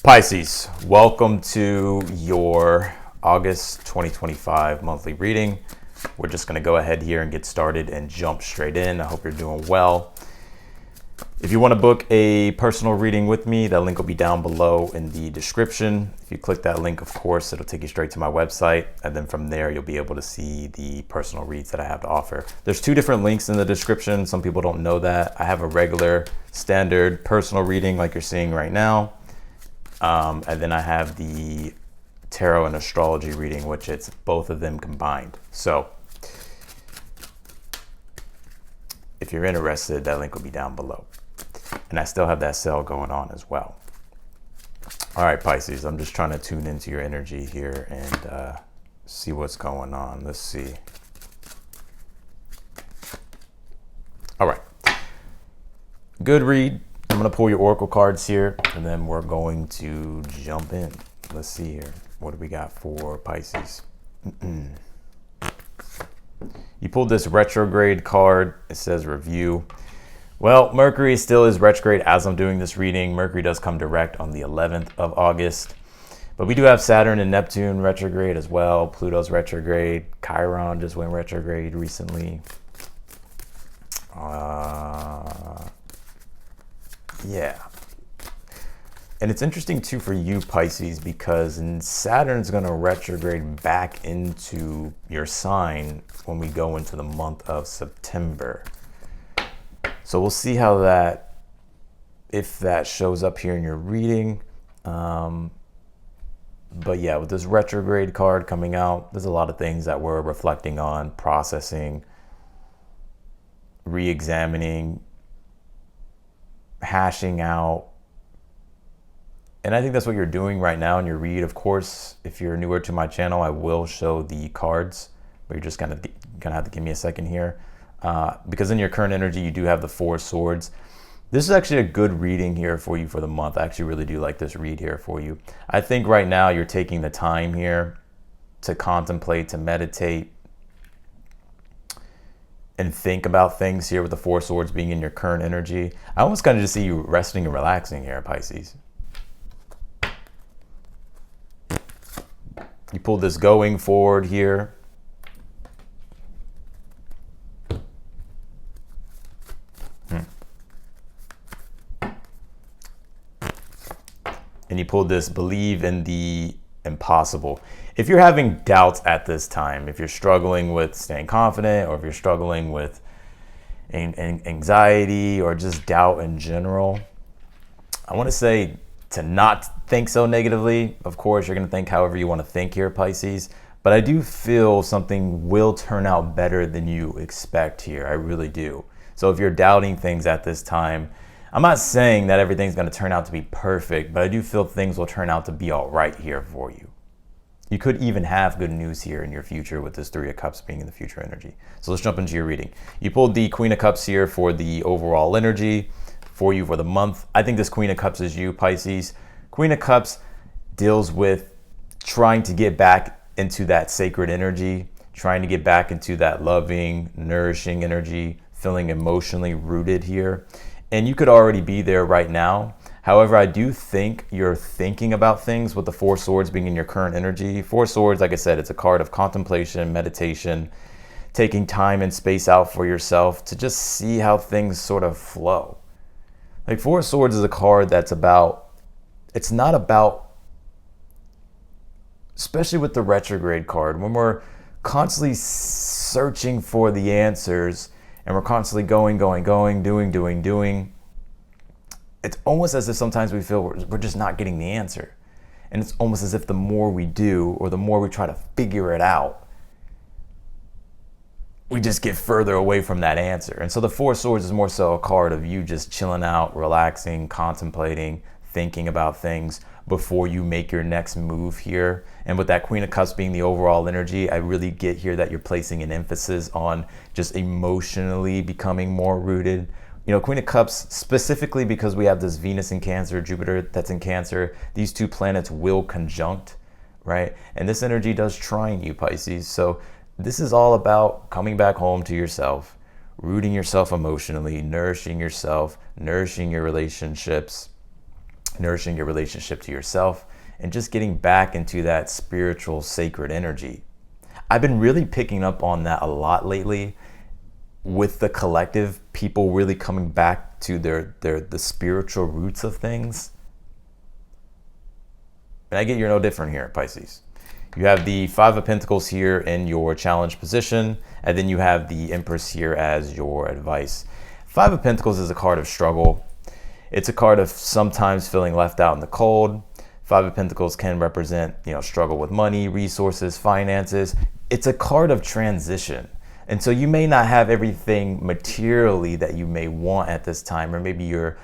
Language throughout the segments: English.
Pisces, welcome to your August 2025 monthly reading. We're just going to go ahead here and get started and jump straight in. I hope you're doing well. If you want to book a personal reading with me, that link will be down below in the description. If you click that link, of course, it'll take you straight to my website. And then from there, you'll be able to see the personal reads that I have to offer. There's two different links in the description. Some people don't know that. I have a regular standard personal reading like you're seeing right now. And then I have the tarot and astrology reading, which it's both of them combined. So if you're interested, that link will be down below. And I still have that sale going on as well. All right, Pisces, I'm just trying to tune into your energy here and see what's going on. Let's see. All right. Good read. I'm going to pull your oracle cards here, and then we're going to jump in. Let's see here. What do we got for Pisces? You pulled this retrograde card. It says review. Well, Mercury still is retrograde as I'm doing this reading. Mercury does come direct on the 11th of August. But we do have Saturn and Neptune retrograde as well. Pluto's retrograde. Chiron just went retrograde recently. Yeah. And it's interesting too for you, Pisces, because Saturn's going to retrograde back into your sign when we go into the month of September. So we'll see how if that shows up here in your reading. But yeah, with this retrograde card coming out, there's a lot of things that we're reflecting on, processing, re-examining, hashing out. And I think that's what you're doing right now in your read. Of course, if you're newer to my channel, I will show the cards, but you're just gonna have to give me a second here. Because in your current energy, you do have the Four Swords. This is actually a good reading here for you for the month. I actually really do like this read here for you. I think right now you're taking the time here to contemplate, to meditate, and think about things here with the Four Swords being in your current energy. I almost kind of just see you resting and relaxing here, Pisces. You pulled this going forward here. And you pulled this believe in the impossible. If you're having doubts at this time, if you're struggling with staying confident, or if you're struggling with anxiety or just doubt in general, I want to say to not think so negatively. Of course, you're going to think however you want to think here, Pisces. But I do feel something will turn out better than you expect here. I really do. So if you're doubting things at this time, I'm not saying that everything's going to turn out to be perfect, but I do feel things will turn out to be all right here for you. You could even have good news here in your future with this Three of Cups being in the future energy. So let's jump into your reading. You pulled the Queen of Cups here for the overall energy for you for the month. I think this Queen of Cups is you, Pisces. Queen of Cups deals with trying to get back into that sacred energy, trying to get back into that loving, nourishing energy, feeling emotionally rooted here. And you could already be there right now. However, I do think you're thinking about things with the Four Swords being in your current energy. Four Swords, like I said, it's a card of contemplation, meditation, taking time and space out for yourself to just see how things sort of flow. Like Four Swords is a card that's it's not about, especially with the retrograde card, when we're constantly searching for the answers and we're constantly going, doing. It's almost as if sometimes we feel we're just not getting the answer. And it's almost as if the more we do, or the more we try to figure it out, we just get further away from that answer. And so the Four Swords is more so a card of you just chilling out, relaxing, contemplating, thinking about things before you make your next move here. And with that Queen of Cups being the overall energy, I really get here that you're placing an emphasis on just emotionally becoming more rooted. You know, Queen of Cups, specifically because we have this Venus in Cancer, Jupiter that's in Cancer, these two planets will conjunct, right? And this energy does trine you, Pisces. So this is all about coming back home to yourself, rooting yourself emotionally, nourishing yourself, nourishing your relationships, nourishing your relationship to yourself, and just getting back into that spiritual, sacred energy. I've been really picking up on that a lot lately with the collective, people really coming back to the spiritual roots of things. And I get you're no different here, Pisces. You have the Five of Pentacles here in your challenge position, and then you have the Empress here as your advice. Five of Pentacles is a card of struggle. It's a card of sometimes feeling left out in the cold. Five of Pentacles can represent, struggle with money, resources, finances. It's a card of transition. And so you may not have everything materially that you may want at this time, or maybe you're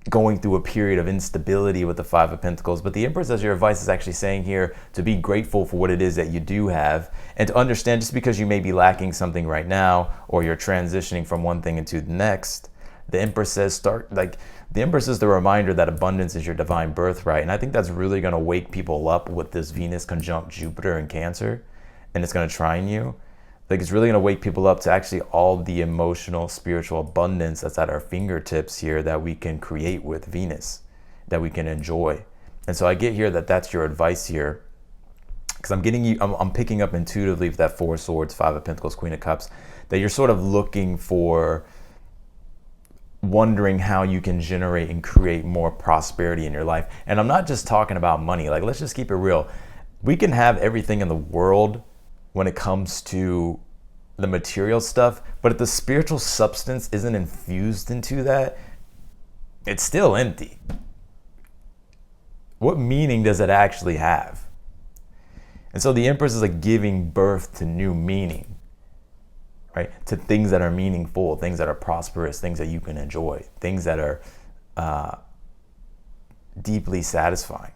going through a period of instability with the Five of Pentacles. But the Empress as your advice is actually saying here to be grateful for what it is that you do have, and to understand just because you may be lacking something right now, or you're transitioning from one thing into the next, the Empress says the Empress is the reminder that abundance is your divine birthright. And I think that's really going to wake people up with this Venus conjunct Jupiter in Cancer, and it's going to trine you. It's really going to wake people up to actually all the emotional, spiritual abundance that's at our fingertips here that we can create with Venus, that we can enjoy. And so I get here that that's your advice here, because I'm picking up intuitively with that Four of Swords, Five of Pentacles, Queen of Cups, that you're sort of looking for, wondering how you can generate and create more prosperity in your life. And I'm not just talking about money. Let's just keep it real. We can have everything in the world when it comes to the material stuff, but if the spiritual substance isn't infused into that, it's still empty. What meaning does it actually have? And so the Empress is giving birth to new meaning, right? To things that are meaningful, things that are prosperous, things that you can enjoy, things that are deeply satisfying.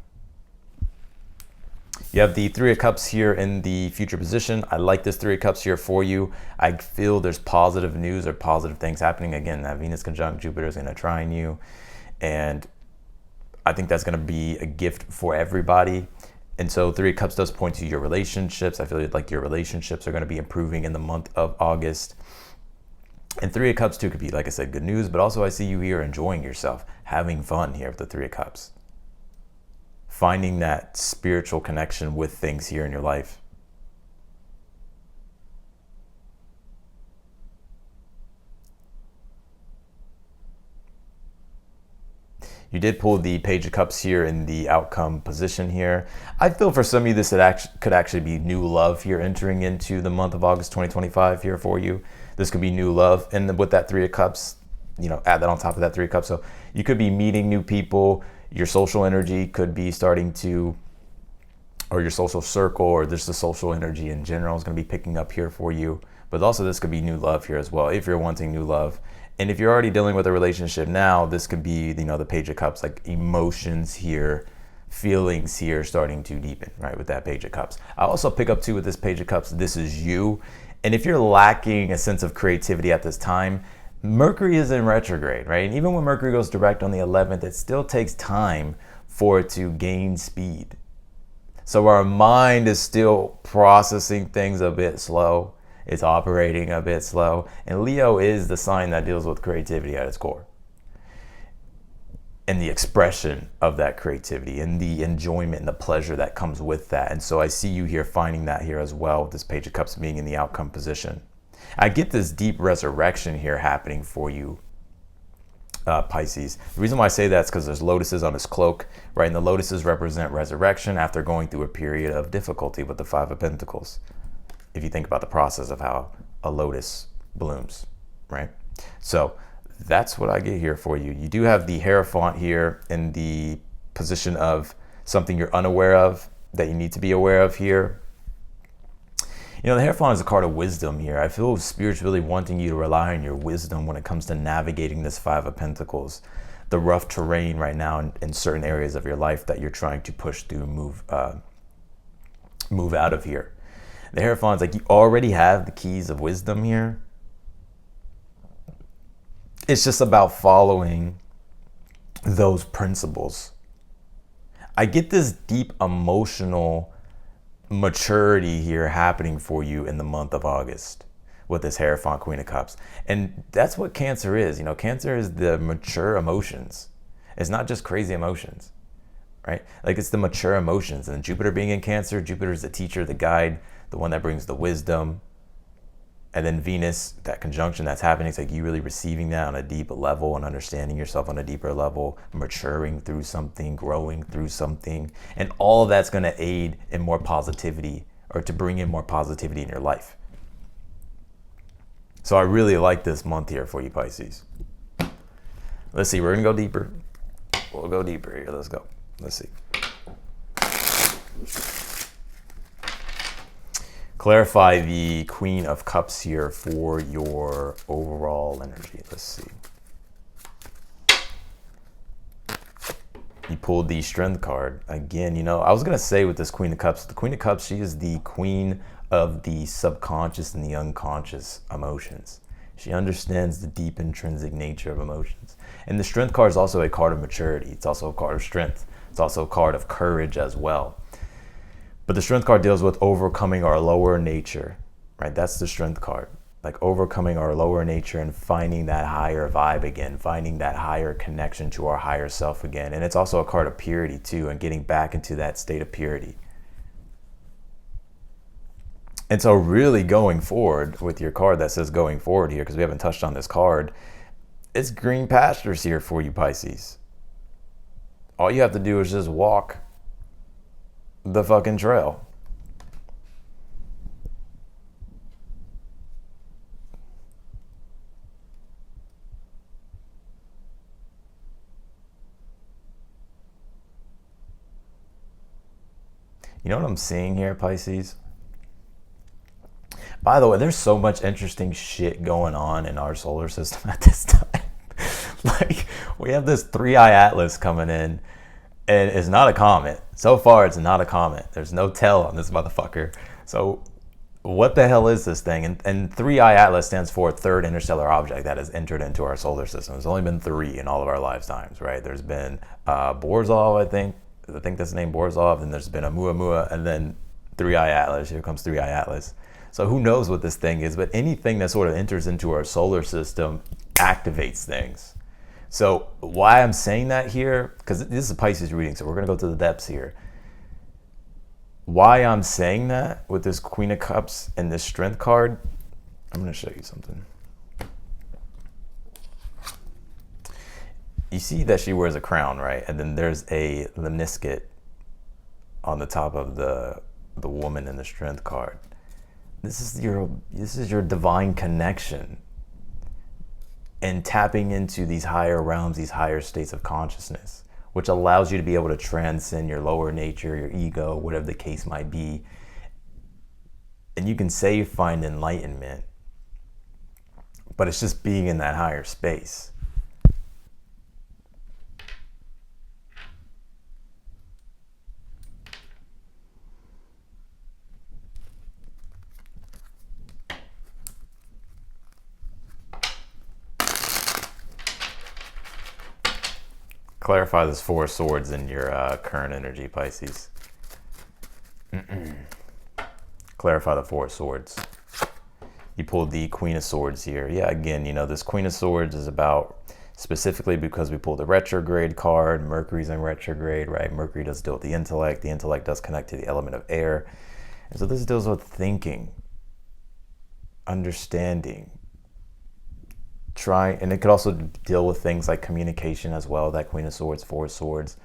You have the Three of Cups here in the future position. I like this Three of Cups here for you. I feel there's positive news or positive things happening. Again, that Venus conjunct Jupiter is going to trine you. And I think that's going to be a gift for everybody. And so Three of Cups does point to your relationships. I feel like your relationships are going to be improving in the month of August. And Three of Cups too could be, like I said, good news. But also I see you here enjoying yourself, having fun here with the Three of Cups. Finding that spiritual connection with things here in your life. You did pull the Page of Cups here in the outcome position here. I feel for some of you this could actually be new love here entering into the month of August 2025 here for you. This could be new love. And with that Three of Cups, add that on top of that Three of Cups. So you could be meeting new people. Your social energy could be starting to, or your social circle, or just the social energy in general is going to be picking up here for you. But also this could be new love here as well, if you're wanting new love. And if you're already dealing with a relationship now, this could be, the Page of Cups, emotions here, feelings here starting to deepen, right, with that Page of Cups. I also pick up too with this Page of Cups, this is you. And if you're lacking a sense of creativity at this time, Mercury is in retrograde, right? And even when Mercury goes direct on the 11th, it still takes time for it to gain speed. So our mind is still processing things a bit slow. It's operating a bit slow. And Leo is the sign that deals with creativity at its core. And the expression of that creativity and the enjoyment and the pleasure that comes with that. And so I see you here finding that here as well, with this Page of Cups being in the outcome position. I get this deep resurrection here happening for you, Pisces. The reason why I say that is because there's lotuses on his cloak, right? And the lotuses represent resurrection after going through a period of difficulty with the Five of Pentacles. If you think about the process of how a lotus blooms, right? So that's what I get here for you. You do have the Hierophant here in the position of something you're unaware of that you need to be aware of here. The Hierophant is a card of wisdom here. I feel Spirit's really wanting you to rely on your wisdom when it comes to navigating this Five of Pentacles, the rough terrain right now in certain areas of your life that you're trying to push through, move out of here. The Hierophant's you already have the keys of wisdom here. It's just about following those principles. I get this deep emotional maturity here happening for you in the month of August with this Hierophant, Queen of Cups. And that's what Cancer is. Cancer is the mature emotions. It's not just crazy emotions, right? Like it's the mature emotions. And Jupiter being in Cancer, Jupiter is the teacher, the guide, the one that brings the wisdom. And then Venus, that conjunction that's happening, it's like you really receiving that on a deeper level and understanding yourself on a deeper level, maturing through something, growing through something. And all of that's going to aid in more positivity, or to bring in more positivity in your life. So I really like this month here for you, Pisces. Let's see, we're going to go deeper. We'll go deeper here. Let's go. Let's see. Clarify the Queen of Cups here for your overall energy. Let's see. You pulled the Strength card. Again, you know, I was going to say with this Queen of Cups, the Queen of Cups, she is the queen of the subconscious and the unconscious emotions. She understands the deep intrinsic nature of emotions. And the Strength card is also a card of maturity. It's also a card of strength. It's also a card of courage as well. But the Strength card deals with overcoming our lower nature, right? That's the Strength card. Like overcoming our lower nature and finding that higher vibe again, finding that higher connection to our higher self again. And it's also a card of purity too, and getting back into that state of purity. And so really going forward with your card that says going forward here, because we haven't touched on this card, it's green pastures here for you, Pisces. All you have to do is just walk the fucking trail. You know what I'm seeing here, Pisces? By the way, there's so much interesting shit going on in our solar system at this time. Like, we have this 3-eye atlas coming in, and it's not a comet. So far, it's not a comet. There's no tail on this motherfucker. So what the hell is this thing? And 3-eye atlas stands for third interstellar object that has entered into our solar system. There's only been 3 in all of our lifetimes, right? There's been Borzov, I think that's the name, Borzov, and there's been Oumuamua, and then 3-eye atlas. Here comes 3-eye atlas. So who knows what this thing is, but anything that sort of enters into our solar system activates things. So why I'm saying that here, because this is a Pisces reading, so we're going to go to the depths here. Why I'm saying that with this Queen of Cups and this Strength card, I'm going to show you something. You see that she wears a crown, right? And then there's a lemniscate on the top of the woman in the Strength card. This is your divine connection and tapping into these higher realms, these higher states of consciousness, which allows you to be able to transcend your lower nature, your ego, whatever the case might be. And you can say you find enlightenment, but it's just being in that higher space. Clarify this 4 of Swords in your current energy, Pisces. Clarify the 4 of Swords. You pulled the Queen of Swords here. Yeah, again, you know, this Queen of Swords is about, specifically because we pulled the retrograde card, Mercury's in retrograde, right? Mercury does deal with the intellect does connect to the element of air. And so this deals with thinking, understanding, and it could also deal with things like communication as well, that Queen of Swords, 4 of Swords.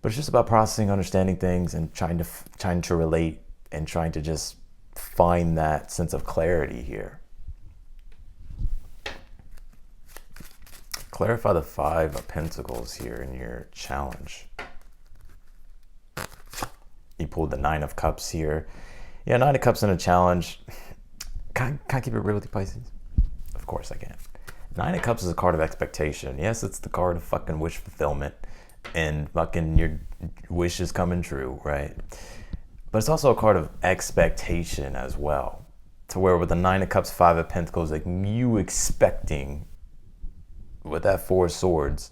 But it's just about processing, understanding things, and trying to relate and trying to just find that sense of clarity here. Clarify the 5 of Pentacles here in your challenge. You pulled the 9 of Cups here. Yeah, 9 of Cups in a challenge. Can I keep it real with you, Pisces? Of course I can. 9 of Cups is a card of expectation. Yes, it's the card of fucking wish fulfillment and fucking your wishes coming true, right? But it's also a card of expectation as well. To where with the 9 of Cups, 5 of Pentacles, like you expecting, with that 4 of Swords,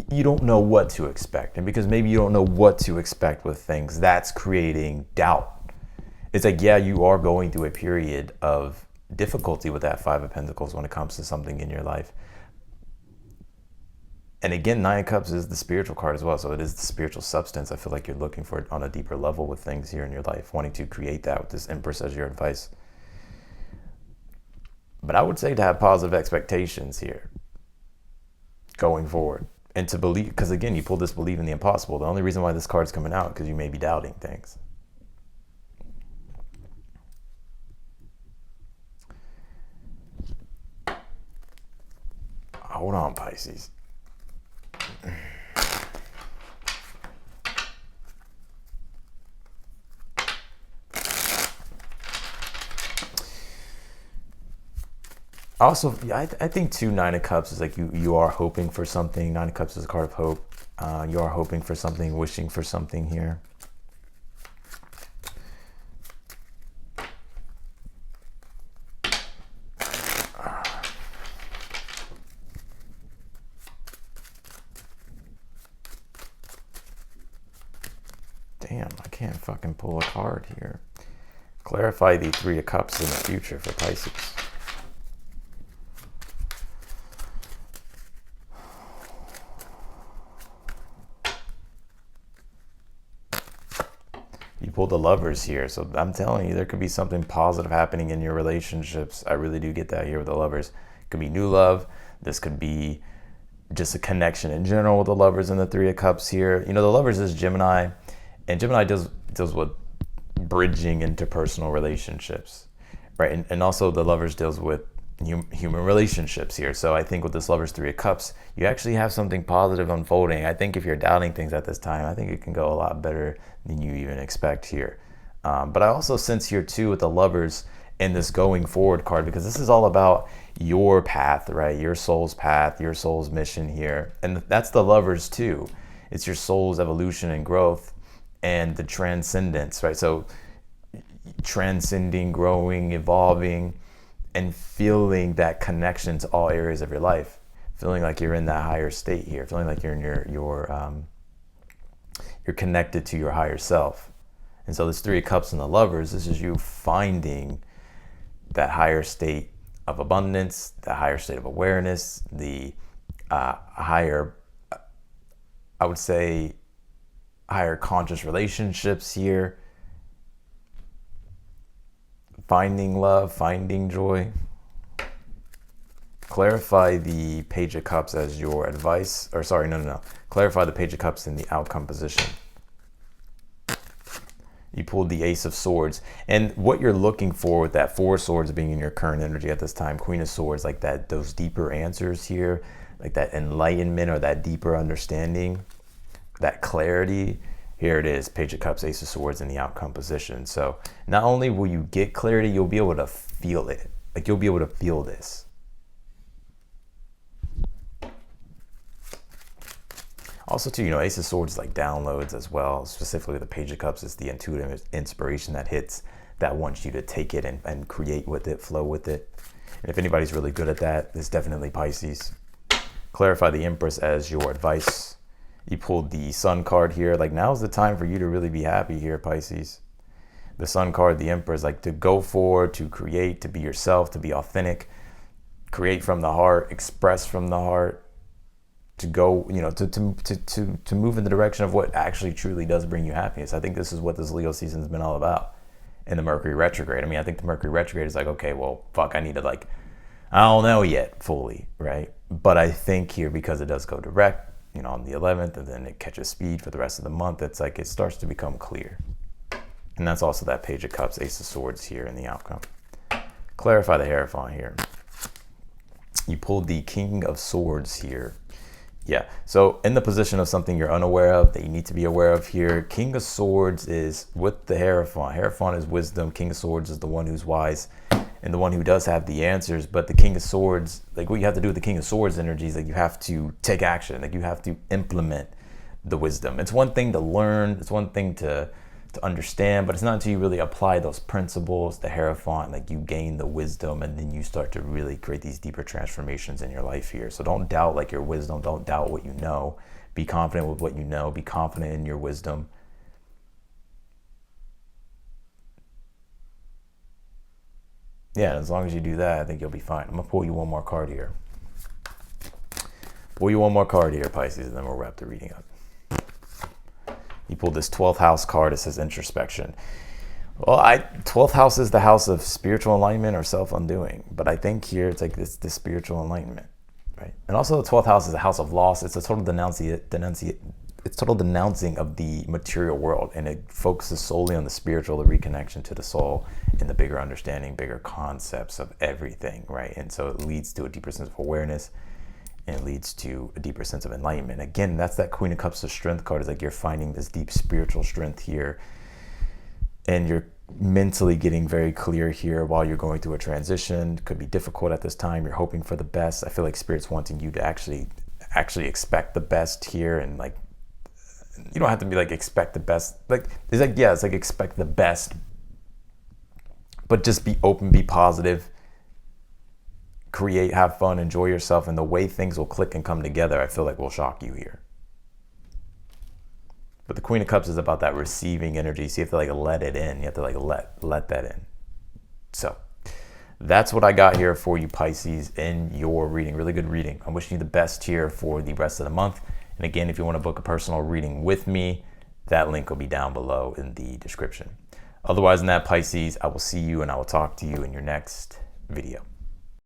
you don't know what to expect. And because maybe you don't know what to expect with things, that's creating doubt. It's like, yeah, you are going through a period of difficulty with that 5 of Pentacles when it comes to something in your life. And again, Nine of Cups is the spiritual card as well. So it is the spiritual substance. I feel like you're looking for it on a deeper level with things here in your life, wanting to create that with this Empress as your advice. But I would say to have positive expectations here going forward. And to believe, because again, you pulled this believe in the impossible. The only reason why this card's coming out, because you may be doubting things. Hold on, Pisces. Also, I think too, Nine of Cups is like you are hoping for something. Nine of Cups is a card of hope. You are hoping for something, wishing for something here. Damn, I can't fucking pull a card here. Clarify the Three of Cups in the future for Pisces. You pulled the Lovers here, so I'm telling you, there could be something positive happening in your relationships. I really do get that here with the Lovers. It could be new love. This could be just a connection in general with the Lovers and the Three of Cups here. You know, the Lovers is Gemini, and Gemini deals with bridging interpersonal relationships, right? And also the Lovers deals with human relationships here. So I think with this Lovers Three of Cups, you actually have something positive unfolding. I think if you're doubting things at this time, I think it can go a lot better than you even expect here. But I also sense here too with the Lovers in this going forward card, because this is all about your path, right? Your soul's path, your soul's mission here. And that's the Lovers too. It's your soul's evolution and growth and the transcendence, right? So transcending, growing, evolving, and feeling that connection to all areas of your life, feeling like you're in that higher state here, feeling like you're in you're connected to your higher self. And so this Three of Cups and the Lovers, this is you finding that higher state of abundance, the higher state of awareness, the higher, I would say, higher conscious relationships here. Finding love, finding joy. Clarify the Page of Cups as your advice, or sorry, no. Clarify the Page of Cups in the outcome position. You pulled the Ace of Swords. And what you're looking for with that Four of Swords being in your current energy at this time, Queen of Swords, like that, those deeper answers here, like that enlightenment or that deeper understanding, that clarity. Here it is, Page of Cups, Ace of Swords in the outcome position. So not only will you get clarity, you'll be able to feel it. Like you'll be able to feel this. Also too, you know, Ace of Swords is like downloads as well. Specifically the Page of Cups is the intuitive inspiration that hits, that wants you to take it and create with it, flow with it. And if anybody's really good at that, it's definitely Pisces. Clarify the Empress as your advice. You pulled the Sun card here. Like now's the time for you to really be happy here, Pisces. The Sun card, the Emperor, is like to go forward, to create, to be yourself, to be authentic, create from the heart, express from the heart, to go, you know, to move in the direction of what actually truly does bring you happiness. I think this is what this Leo season has been all about. And the Mercury retrograde. I mean, I think the Mercury retrograde is like, okay, well, fuck, I need to like, I don't know yet fully, right? But I think here, because it does go direct, you know, on the 11th, and then it catches speed for the rest of the month, it's like it starts to become clear. And that's also that Page of Cups, Ace of Swords here in the outcome. Clarify the Hierophant here. You pulled the King of Swords here. Yeah, so in the position of something you're unaware of that you need to be aware of here, King of Swords is with the Hierophant. Hierophant is wisdom. King of Swords is the one who's wise and the one who does have the answers. But the King of Swords, like what you have to do with the King of Swords energy is like you have to take action. Like you have to implement the wisdom. It's one thing to learn. It's one thing to understand, but it's not until you really apply those principles, the Hierophant, like you gain the wisdom, and then you start to really create these deeper transformations in your life here. So don't doubt like your wisdom. Don't doubt what you know. Be confident with what you know. Be confident in your wisdom. Yeah, as long as you do that, I think you'll be fine. I'm gonna pull you one more card here. pull you one more card here, Pisces, and then we'll wrap the reading up. You pulled this 12th house card. It says introspection. Well, 12th house is the house of spiritual enlightenment or self-undoing. But I think here it's like this spiritual enlightenment, right? And also the 12th house is a house of loss. It's a total it's total denouncing of the material world. And it focuses solely on the spiritual, the reconnection to the soul, and the bigger understanding, bigger concepts of everything, right? And so it leads to a deeper sense of awareness, and it leads to a deeper sense of enlightenment. Again, that's that Queen of Cups of Strength card. Is like you're finding this deep spiritual strength here, and you're mentally getting very clear here while you're going through a transition. Could be difficult at this time. You're hoping for the best. I feel like Spirit's wanting you to actually expect the best here, and like you don't have to be like expect the best. Like it's like, yeah, it's like expect the best, but just be open, be positive, create, have fun, enjoy yourself, and the way things will click and come together, I feel like will shock you here. But the Queen of Cups is about that receiving energy, so you have to like let it in. You have to like let that in. So that's what I got here for you, Pisces, in your reading. Really good reading. I'm wishing you the best here for the rest of the month. And again, if you want to book a personal reading with me, that link will be down below in the description. Otherwise than that, Pisces, I will see you and I will talk to you in your next video.